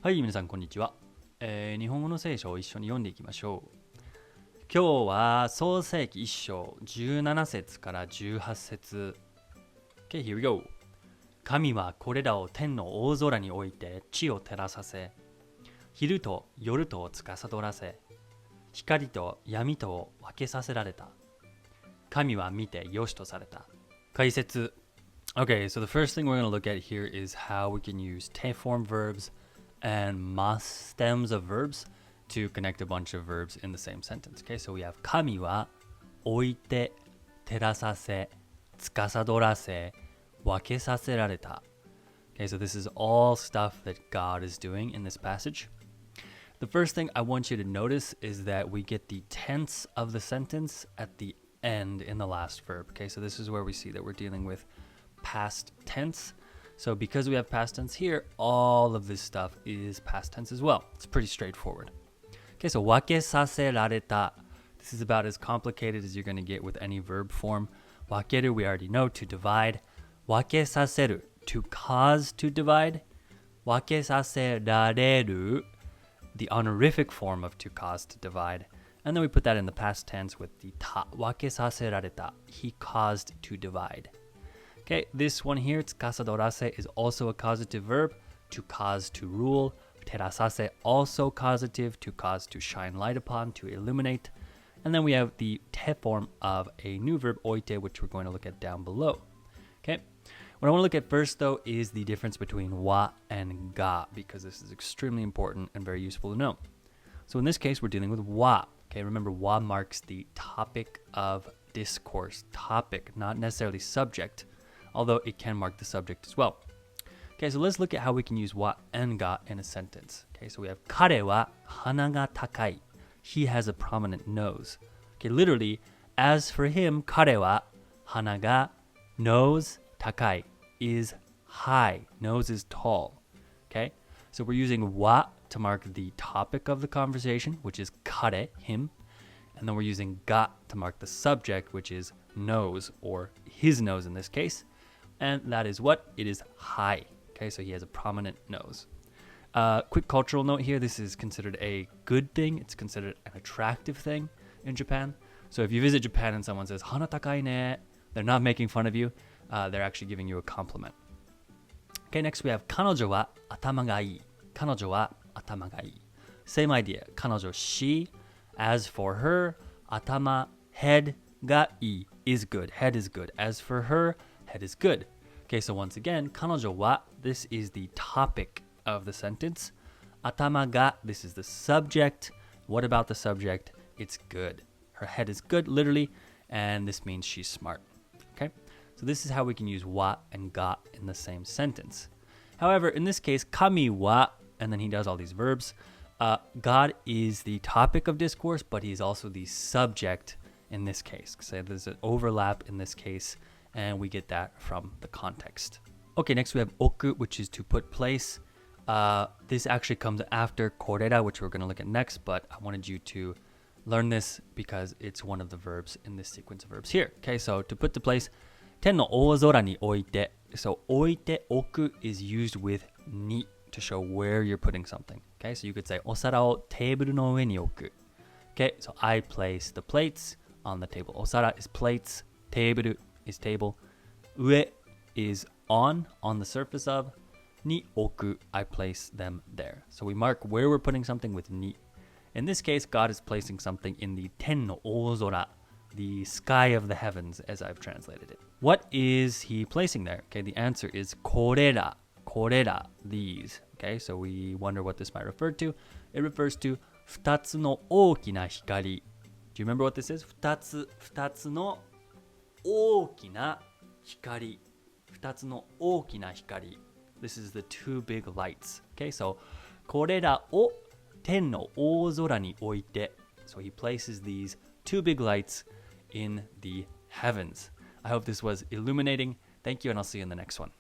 はい、皆さんこんにちは、日本語の聖書を一緒に読んでいきましょう。今日は創世記1章17節から18節。Okay, here we go. 神はこれらを天の大空に置いて地を照らさせ、昼と夜とを司らせ、光と闇とを分けさせられた。神は見てよしとされた。解説。Okay, so the first thing we're going to look at here is how we can use te-form verbs and mas stems of verbs to connect a bunch of verbs in the same sentence. Okay, so we have 神は置いて照らさせ司らせ分けさせられた。Okay, so this is all stuff that God is doing in this passage. The first thing I want you to notice is that we get the tense of the sentence at the end in the last verb. Okay, so this is where we see that we're dealing with past tense. So because we have past tense here, all of this stuff is past tense as well. It's pretty straightforward. Okay, so 分けさせられた. This is about as complicated as you're going to get with any verb form. 分ける, we already know, to divide. 分けさせる, to cause to divide. 分けさせられる, the honorific form of to cause to divide. And then we put that in the past tense with the ta. 分けさせられた. He caused to divide. Okay, this one here, 司らせ, is also a causative verb, to cause to rule. 照らさせ, also causative, to cause to shine light upon, to illuminate. And then we have the te form of a new verb, oite, which we're going to look at down below. Okay, what I want to look at first, though, is the difference between wa and ga, because this is extremely important and very useful to know. So in this case, we're dealing with wa. Okay, remember, wa marks the topic of discourse. Topic, not necessarily subject, although it can mark the subject as well. Okay, so let's look at how we can use wa and ga in a sentence. Okay, so we have 彼は鼻が高い. He has a prominent nose. Okay, literally, as for him, 彼は鼻が nose 高い is high. Nose is tall. Okay, so we're using wa to mark the topic of the conversation, which is 彼, him. And then we're using ga to mark the subject, which is nose, or his nose in this case. And that is what? It is high. Okay, so he has a prominent nose. Quick cultural note here, this is considered a good thing. It's considered an attractive thing in Japan. So if you visit Japan and someone says, 鼻高いね, they're not making fun of you. They're actually giving you a compliment. Okay, next we have 彼女は頭がいい. 彼女は頭がいい. Same idea. 彼女, she. As for her, 頭, head, がいい is good. Head is good. As for her, head is good. Okay, so once again, 彼女は, this is the topic of the sentence. 頭が, this is the subject. What about the subject? It's good. Her head is good, literally, and this means she's smart. Okay, so this is how we can use wa and ga in the same sentence. However, in this case, 神は, and then he does all these verbs. God is the topic of discourse, but he's also the subject in this case. So there's an overlap in this case, and we get that from the context. Okay, next we have oku, which is to put place. This actually comes after korera, which we're going to look at next, but I wanted you to learn this because it's one of the verbs in this sequence of verbs here. Okay, so to put to place, 天の大空に置いて. So 置いて, oku is used with ni to show where you're putting something. Okay, so you could say お皿をテーブルの上に置く. Okay, so I place the plates on the table. お皿 is plates, テーブル is table, 上 is on the surface of, に置く, I place them there. So we mark where we're putting something with ni. In this case, God is placing something in the 天の大空, the sky of the heavens, as I've translated it. What is he placing there? Okay, the answer is これら, these. Okay, so we wonder what this might refer to. It refers to 二つの大きな光. Do you remember what this is? 二つの大きな光. 二つの大きな光. This is the two big lights. Okay, so これらを天の大空に置いて. So he places these two big lights in the heavens. I hope this was illuminating. Thank you, and I'll see you in the next one.